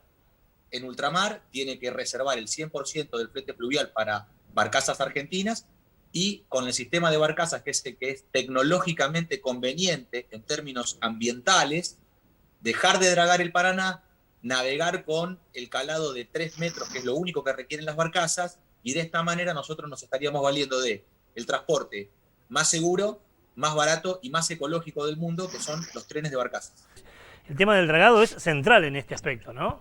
en ultramar, tiene que reservar el 100% del flete fluvial para barcazas argentinas y con el sistema de barcazas, que es el que es tecnológicamente conveniente en términos ambientales, dejar de dragar el Paraná, navegar con el calado de 3 metros, que es lo único que requieren las barcazas, y de esta manera nosotros nos estaríamos valiendo de el transporte más seguro, más barato y más ecológico del mundo, que son los trenes de barcazas. El tema del dragado es central en este aspecto, ¿no?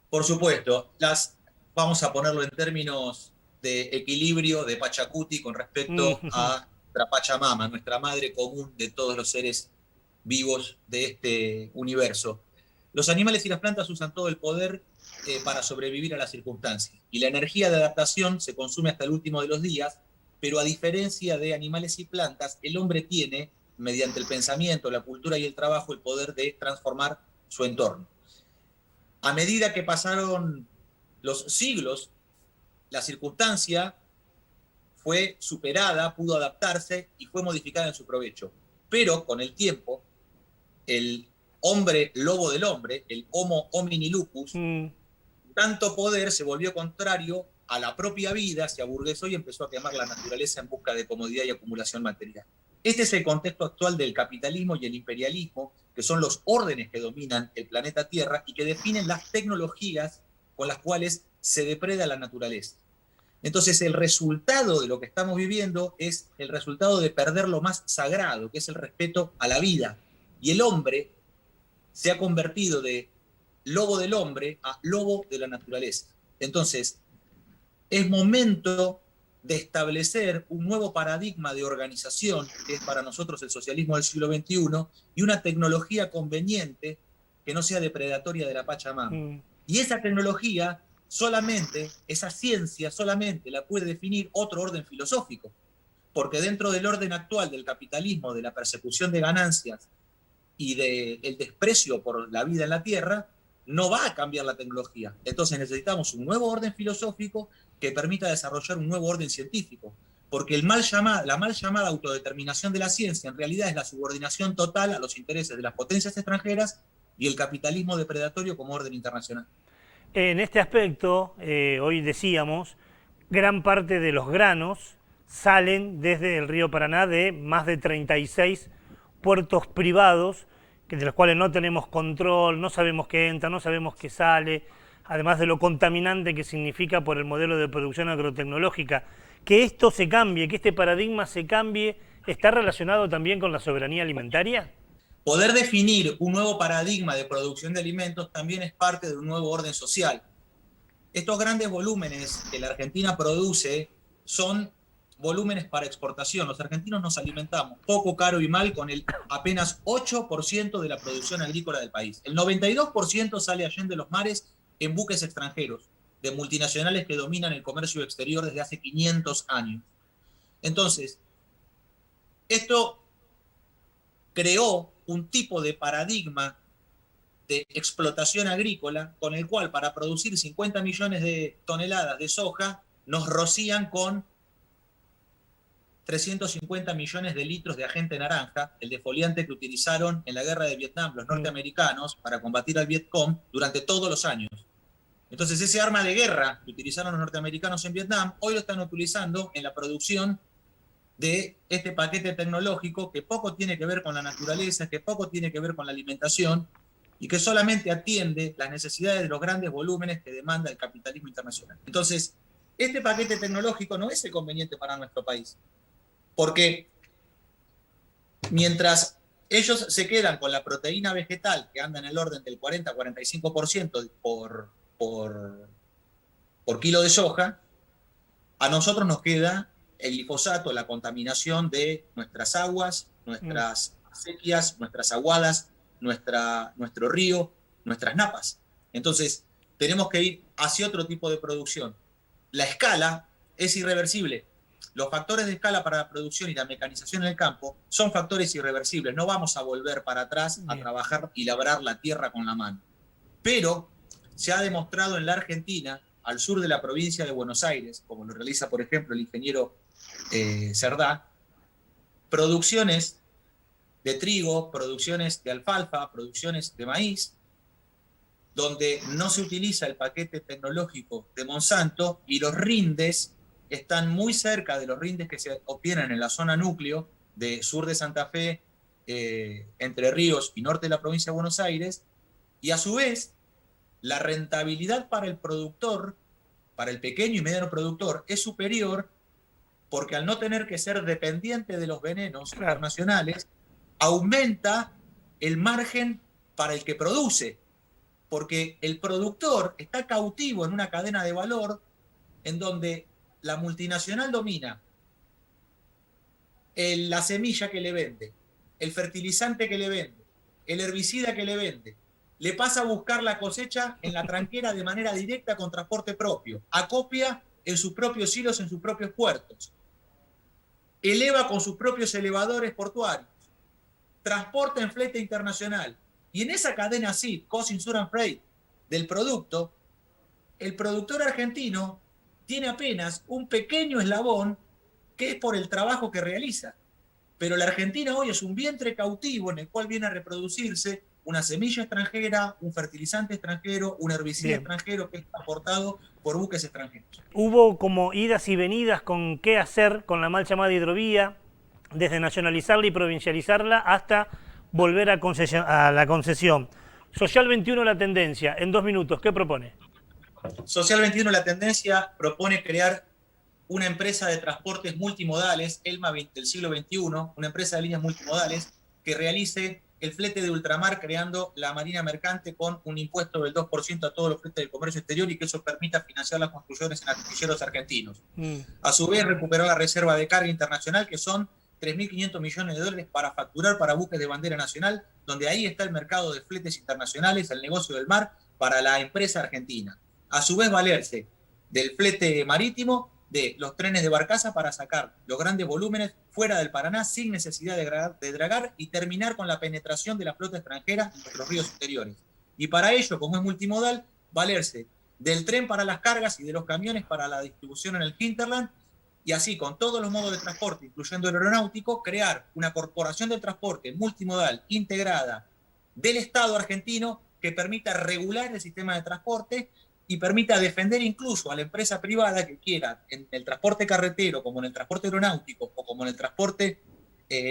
Por supuesto, vamos a ponerlo en términos de equilibrio de Pachacuti con respecto a nuestra Pachamama, nuestra madre común de todos los seres vivos de este universo. Los animales y las plantas usan todo el poder para sobrevivir a las circunstancias. Y la energía de adaptación se consume hasta el último de los días, pero a diferencia de animales y plantas, el hombre tiene, mediante el pensamiento, la cultura y el trabajo, el poder de transformar su entorno. A medida que pasaron los siglos, la circunstancia fue superada, pudo adaptarse y fue modificada en su provecho. Pero con el tiempo, el hombre lobo del hombre, el Homo homini lupus, tanto poder se volvió contrario a la propia vida, se aburguesó y empezó a quemar la naturaleza en busca de comodidad y acumulación material. Este es el contexto actual del capitalismo y el imperialismo, que son los órdenes que dominan el planeta Tierra y que definen las tecnologías con las cuales se depreda la naturaleza. Entonces, el resultado de lo que estamos viviendo es el resultado de perder lo más sagrado, que es el respeto a la vida. Y el hombre se ha convertido de lobo del hombre a lobo de la naturaleza. Entonces, es momento de establecer un nuevo paradigma de organización, que es para nosotros el socialismo del siglo XXI, y una tecnología conveniente que no sea depredatoria de la Pachamama. Y esa tecnología solamente, esa ciencia solamente la puede definir otro orden filosófico, porque dentro del orden actual del capitalismo, de la persecución de ganancias y del desprecio por la vida en la Tierra, no va a cambiar la tecnología. Entonces necesitamos un nuevo orden filosófico que permita desarrollar un nuevo orden científico, porque la mal llamada autodeterminación de la ciencia en realidad es la subordinación total a los intereses de las potencias extranjeras y el capitalismo depredatorio como orden internacional. En este aspecto, hoy decíamos, gran parte de los granos salen desde el río Paraná de más de 36 puertos privados, de los cuales no tenemos control, no sabemos qué entra, no sabemos qué sale, además de lo contaminante que significa por el modelo de producción agrotecnológica. Que esto se cambie, que este paradigma se cambie, ¿está relacionado también con la soberanía alimentaria? Poder definir un nuevo paradigma de producción de alimentos también es parte de un nuevo orden social. Estos grandes volúmenes que la Argentina produce son volúmenes para exportación. Los argentinos nos alimentamos poco, caro y mal con el apenas 8% de la producción agrícola del país. El 92% sale allende los mares en buques extranjeros, de multinacionales que dominan el comercio exterior desde hace 500 años. Entonces, esto creó un tipo de paradigma de explotación agrícola con el cual para producir 50 millones de toneladas de soja nos rocían con 350 millones de litros de agente naranja, el defoliante que utilizaron en la guerra de Vietnam los norteamericanos para combatir al Vietcong durante todos los años. Entonces ese arma de guerra que utilizaron los norteamericanos en Vietnam, hoy lo están utilizando en la producción de este paquete tecnológico que poco tiene que ver con la naturaleza, que poco tiene que ver con la alimentación y que solamente atiende las necesidades de los grandes volúmenes que demanda el capitalismo internacional. Entonces, este paquete tecnológico no es el conveniente para nuestro país, porque mientras ellos se quedan con la proteína vegetal que anda en el orden del 40-45% por kilo de soja, a nosotros nos queda el glifosato, la contaminación de nuestras aguas, nuestras acequias, nuestras aguadas, nuestro río, nuestras napas. Entonces, tenemos que ir hacia otro tipo de producción. La escala es irreversible. Los factores de escala para la producción y la mecanización en el campo son factores irreversibles. No vamos a volver para atrás a trabajar y labrar la tierra con la mano. Pero se ha demostrado en la Argentina, al sur de la provincia de Buenos Aires, como lo realiza, por ejemplo, el ingeniero Cerdá, producciones de trigo, producciones de alfalfa, producciones de maíz, donde no se utiliza el paquete tecnológico de Monsanto y los rindes están muy cerca de los rindes que se obtienen en la zona núcleo de sur de Santa Fe, Entre Ríos y norte de la provincia de Buenos Aires, y a su vez la rentabilidad para el productor, para el pequeño y mediano productor, es superior porque al no tener que ser dependiente de los venenos internacionales, aumenta el margen para el que produce, porque el productor está cautivo en una cadena de valor en donde la multinacional domina la semilla que le vende, el fertilizante que le vende, el herbicida que le vende, le pasa a buscar la cosecha en la tranquera de manera directa con transporte propio, acopia en sus propios silos, en sus propios puertos, eleva con sus propios elevadores portuarios, transporta en flete internacional. Y en esa cadena SID, Cost Insurance Freight, del producto, el productor argentino tiene apenas un pequeño eslabón que es por el trabajo que realiza. Pero la Argentina hoy es un vientre cautivo en el cual viene a reproducirse una semilla extranjera, un fertilizante extranjero, un herbicida extranjero que es aportado por buques extranjeros. Hubo como idas y venidas con qué hacer con la mal llamada hidrovía, desde nacionalizarla y provincializarla hasta volver a la concesión. Social 21 la tendencia, en 2 minutos, ¿qué propone? Social 21 la tendencia propone crear una empresa de transportes multimodales, ELMA del siglo XXI, una empresa de líneas multimodales que realice el flete de ultramar creando la marina mercante con un impuesto del 2% a todos los fletes del comercio exterior y que eso permita financiar las construcciones en astilleros argentinos. A su vez, recuperar la reserva de carga internacional, que son 3.500 millones de dólares para facturar para buques de bandera nacional, donde ahí está el mercado de fletes internacionales, el negocio del mar para la empresa argentina. A su vez, valerse del flete marítimo de los trenes de barcaza para sacar los grandes volúmenes fuera del Paraná sin necesidad de dragar y terminar con la penetración de la flota extranjera en nuestros ríos interiores. Y para ello, como es multimodal, valerse del tren para las cargas y de los camiones para la distribución en el hinterland, y así con todos los modos de transporte, incluyendo el aeronáutico, crear una corporación de transporte multimodal integrada del Estado argentino que permita regular el sistema de transporte y permita defender incluso a la empresa privada que quiera, en el transporte carretero, como en el transporte aeronáutico o como en el transporte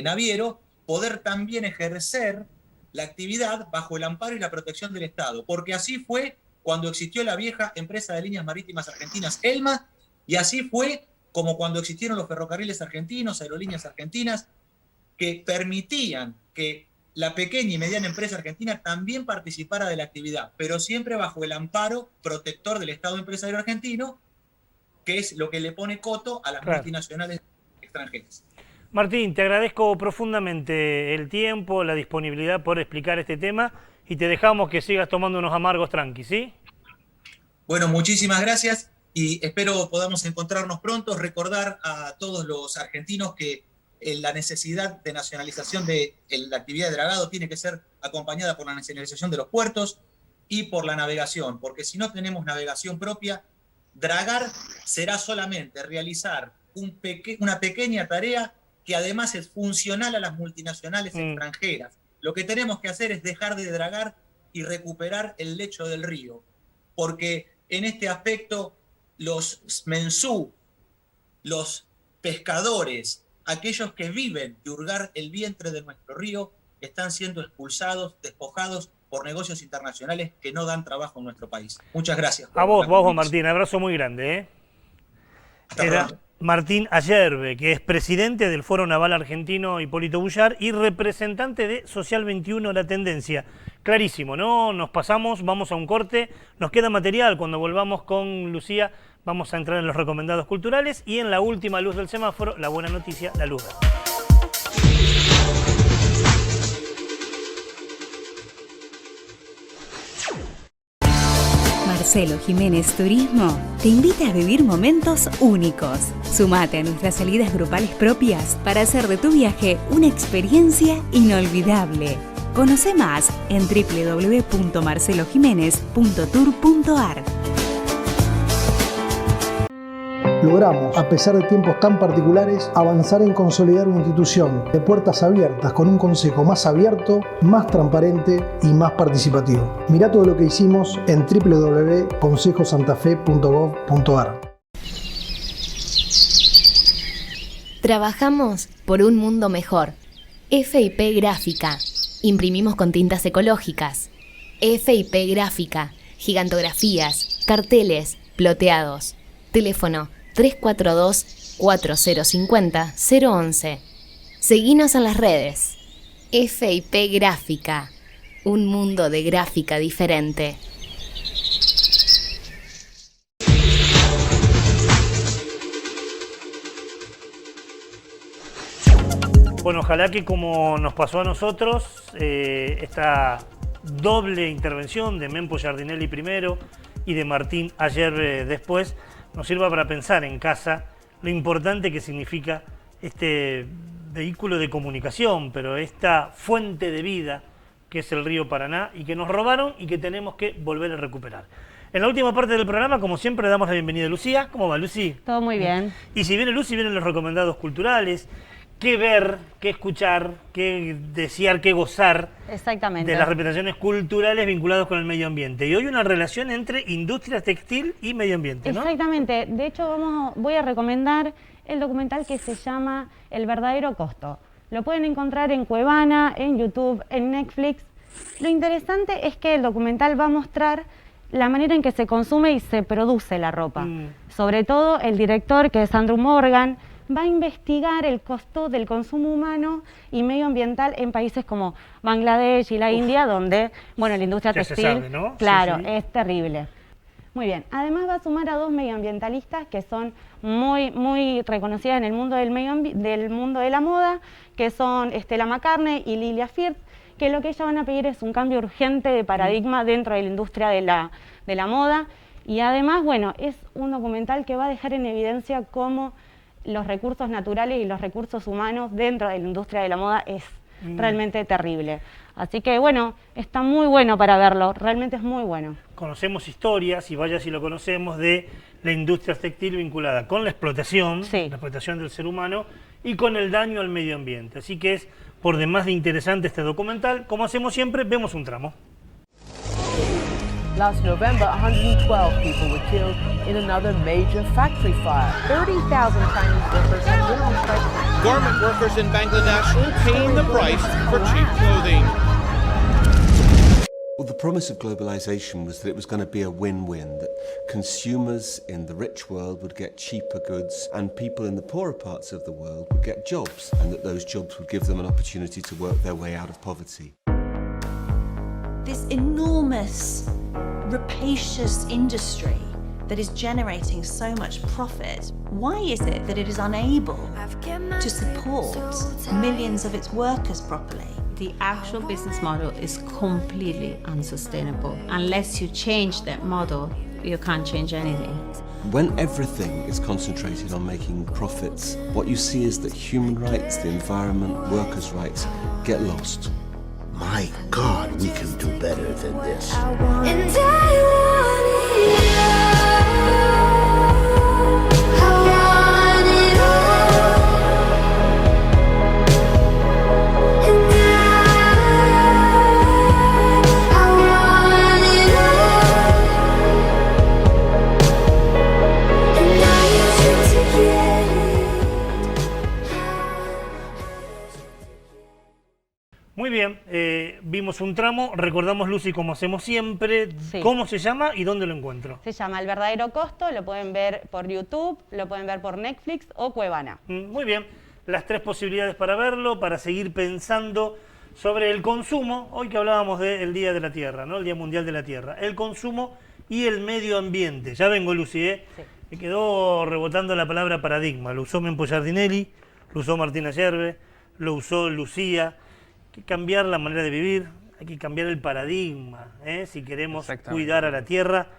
naviero, poder también ejercer la actividad bajo el amparo y la protección del Estado. Porque así fue cuando existió la vieja empresa de líneas marítimas argentinas, ELMA, y así fue como cuando existieron los ferrocarriles argentinos, aerolíneas argentinas, que permitían que la pequeña y mediana empresa argentina también participara de la actividad, pero siempre bajo el amparo protector del Estado empresario argentino, que es lo que le pone coto a las multinacionales extranjeras. Martín, te agradezco profundamente el tiempo, la disponibilidad por explicar este tema y te dejamos que sigas tomando unos amargos tranqui, ¿sí? Bueno, muchísimas gracias y espero podamos encontrarnos pronto, recordar a todos los argentinos que la necesidad de nacionalización de la actividad de dragado tiene que ser acompañada por la nacionalización de los puertos y por la navegación, porque si no tenemos navegación propia, dragar será solamente realizar una pequeña tarea que además es funcional a las multinacionales extranjeras. Lo que tenemos que hacer es dejar de dragar y recuperar el lecho del río, porque en este aspecto los mensú, los pescadores, aquellos que viven de hurgar el vientre de nuestro río, están siendo expulsados, despojados por negocios internacionales que no dan trabajo en nuestro país. Muchas gracias. A vos, Martín, abrazo muy grande. Era Martín Ayerbe, que es presidente del Foro Naval Argentino Hipólito Bullard y representante de Social 21 La Tendencia. Clarísimo, ¿no? Nos pasamos, vamos a un corte, nos queda material. Cuando volvamos con Lucía vamos a entrar en los recomendados culturales y en la última luz del semáforo, la buena noticia, la luz verde. Marcelo Jiménez Turismo te invita a vivir momentos únicos. Sumate a nuestras salidas grupales propias para hacer de tu viaje una experiencia inolvidable. Conoce más en www.marcelojimenez.tour.ar. Logramos, a pesar de tiempos tan particulares, avanzar en consolidar una institución de puertas abiertas con un consejo más abierto, más transparente y más participativo. Mirá todo lo que hicimos en www.consejosantafe.gov.ar. Trabajamos por un mundo mejor. FIP Gráfica. Imprimimos con tintas ecológicas. FIP Gráfica. Gigantografías, carteles, ploteados. Teléfono 342-4050-011. Seguinos en las redes. FIP Gráfica. Un mundo de gráfica diferente. Bueno, ojalá que como nos pasó a nosotros, esta doble intervención de Mempo Giardinelli primero y de Martín Ayerbe después, nos sirva para pensar en casa lo importante que significa este vehículo de comunicación, pero esta fuente de vida que es el río Paraná y que nos robaron y que tenemos que volver a recuperar. En la última parte del programa, como siempre, le damos la bienvenida a Lucía. ¿Cómo va, Lucy? Todo muy bien. Y si viene Lucy, vienen los recomendados culturales. qué ver, qué escuchar, qué desear, qué gozar Exactamente. de las representaciones culturales vinculadas con el medio ambiente. Y hoy una relación entre industria textil y medio ambiente, ¿no? Exactamente. De hecho, voy a recomendar el documental que se llama El verdadero costo. Lo pueden encontrar en Cuevana, en YouTube, en Netflix. Lo interesante es que el documental va a mostrar la manera en que se consume y se produce la ropa. Sobre todo el director, que es Andrew Morgan, va a investigar el costo del consumo humano y medioambiental en países como Bangladesh y la India, donde, bueno, la industria ya textil, se sabe, ¿no? claro, Sí, sí. es terrible. Muy bien. Además va a sumar a 2 medioambientalistas que son muy reconocidas en el mundo del mundo de la moda, que son Stella McCartney y Lilia Firth, que lo que ellas van a pedir es un cambio urgente de paradigma dentro de la industria de la moda. Y además, bueno, es un documental que va a dejar en evidencia cómo los recursos naturales y los recursos humanos dentro de la industria de la moda es realmente terrible. Así que bueno, está muy bueno para verlo, realmente es muy bueno. Conocemos historias, y vaya si lo conocemos, de la industria textil vinculada con la explotación del ser humano y con el daño al medio ambiente. Así que es por demás de interesante este documental. Como hacemos siempre, vemos un tramo. Last November, 112 people were killed in another major factory fire. 30,000 Chinese workers have been on strike. Garment workers in Bangladesh paying the price for cheap clothing. Well, the promise of globalization was that it was going to be a win-win, that consumers in the rich world would get cheaper goods and people in the poorer parts of the world would get jobs, and that those jobs would give them an opportunity to work their way out of poverty. This enormous, rapacious industry that is generating so much profit, why is it that it is unable to support millions of its workers properly? The actual business model is completely unsustainable. Unless you change that model, you can't change anything. When everything is concentrated on making profits, what you see is that human rights, the environment, workers' rights get lost. My God, we can do better than this. Muy bien, vimos un tramo, recordamos, Lucy, como hacemos siempre, ¿cómo se llama y dónde lo encuentro? Se llama El verdadero costo, lo pueden ver por YouTube, lo pueden ver por Netflix o Cuevana. Muy bien, las 3 posibilidades para verlo, para seguir pensando sobre el consumo, hoy que hablábamos del Día de la Tierra, ¿no? El Día Mundial de la Tierra, el consumo y el medio ambiente. Ya vengo, Lucy, Sí. Me quedó rebotando la palabra paradigma, lo usó Mempo Giardinelli, lo usó Martina Yerbe, lo usó Lucía. Hay que cambiar la manera de vivir, hay que cambiar el paradigma, si queremos cuidar a la tierra.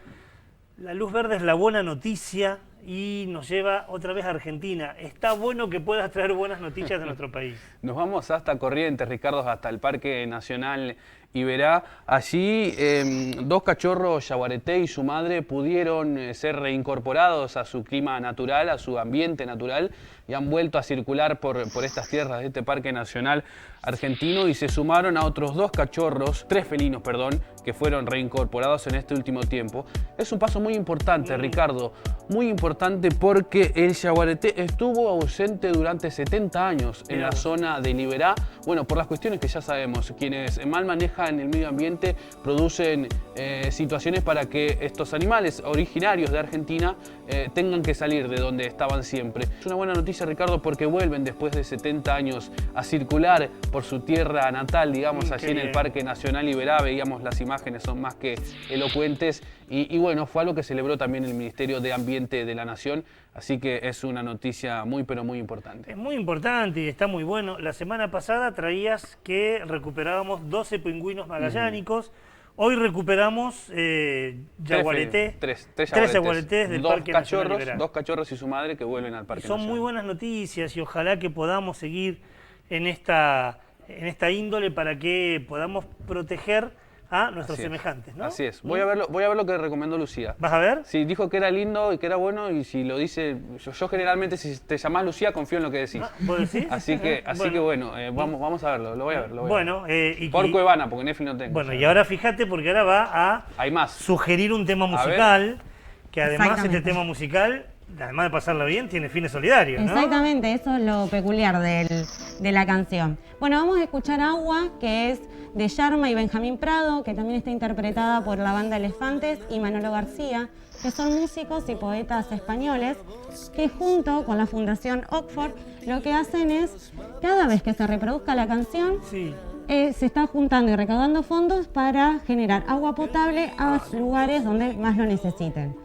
La luz verde es la buena noticia y nos lleva otra vez a Argentina. Está bueno que puedas traer buenas noticias de nuestro país. Nos vamos hasta Corrientes, Ricardo, hasta el Parque Nacional Iberá. Allí 2 cachorros, yaguareté y su madre, pudieron ser reincorporados a su clima natural, a su ambiente natural, y han vuelto a circular por estas tierras de este Parque Nacional argentino, y se sumaron a otros 2 cachorros, 3 felinos, perdón, que fueron reincorporados en este último tiempo. Es un paso muy importante, Ricardo, muy importante, porque el yaguareté estuvo ausente durante 70 años en la zona de Iberá, bueno, por las cuestiones que ya sabemos. Quienes mal manejan el medio ambiente producen situaciones para que estos animales originarios de Argentina tengan que salir de donde estaban siempre. Es una buena noticia, Ricardo, porque vuelven después de 70 años a circular por su tierra natal, digamos, allí en el Parque Nacional Iberá. Veíamos las imágenes, son más que elocuentes, y bueno, fue algo que celebró también el Ministerio de Ambiente de la Nación, así que es una noticia muy, pero muy importante. Es muy importante y está muy bueno. La semana pasada traías que recuperábamos 12 pingüinos magallánicos. Hoy recuperamos yaguareté, 3 yaguaretés del Parque Nacional Iberá. 2 cachorros y su madre que vuelven al Parque Nacional. Son muy buenas noticias y ojalá que podamos seguir en esta índole para que podamos proteger a nuestros semejantes, ¿no? Así es. Voy a ver lo que recomendó Lucía. ¿Vas a ver? Sí, dijo que era lindo y que era bueno, y si lo dice... Yo generalmente, si te llamás Lucía, confío en lo que decís. ¿Vos decís? Así que bueno, vamos a verlo, lo voy a ver. Bueno, por Cuevana, porque Netflix no tengo. Bueno, y ahora fíjate, porque ahora va a sugerir un tema musical, que además este tema musical, además de pasarla bien, tiene fines solidarios, ¿no? Exactamente, eso es lo peculiar de la canción. Bueno, vamos a escuchar Agua, que es de Yarma y Benjamín Prado, que también está interpretada por la banda Elefantes y Manolo García, que son músicos y poetas españoles, que junto con la Fundación Oxford lo que hacen es, cada vez que se reproduzca la canción, se está juntando y recaudando fondos para generar agua potable a lugares donde más lo necesiten.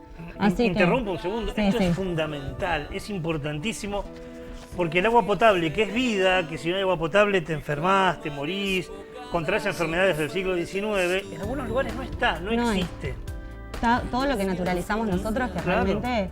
Interrumpo un segundo, esto es fundamental, es importantísimo, porque el agua potable, que es vida, que si no hay agua potable te enfermás, te morís, contraes enfermedades del siglo XIX, en algunos lugares no está, no existe. Está todo lo que naturalizamos nosotros, que realmente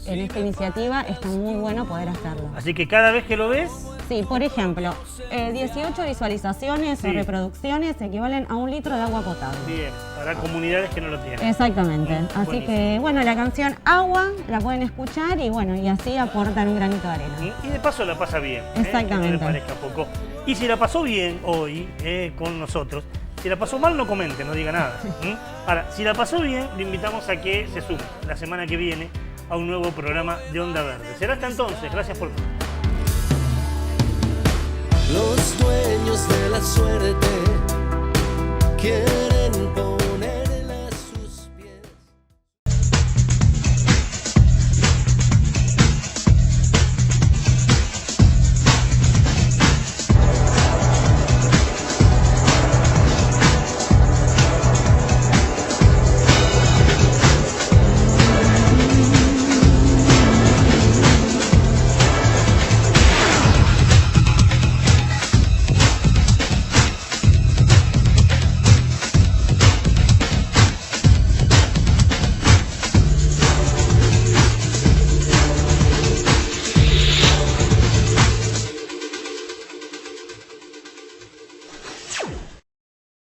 en esta iniciativa está muy bueno poder hacerlo. Así que cada vez que lo ves... Sí, por ejemplo, 18 visualizaciones o reproducciones equivalen a 1 litro de agua potable. Bien, para comunidades que no lo tienen. Exactamente. Así que, bueno, la canción Agua la pueden escuchar y bueno, y así aportan un granito de arena. Y de paso la pasa bien. Exactamente. Que no le parezca poco. Y si la pasó bien hoy con nosotros, si la pasó mal no comente, no diga nada. Ahora, si la pasó bien, le invitamos a que se sume la semana que viene a un nuevo programa de Onda Verde. Será hasta entonces. Gracias por todo. Los dueños de la suerte quieren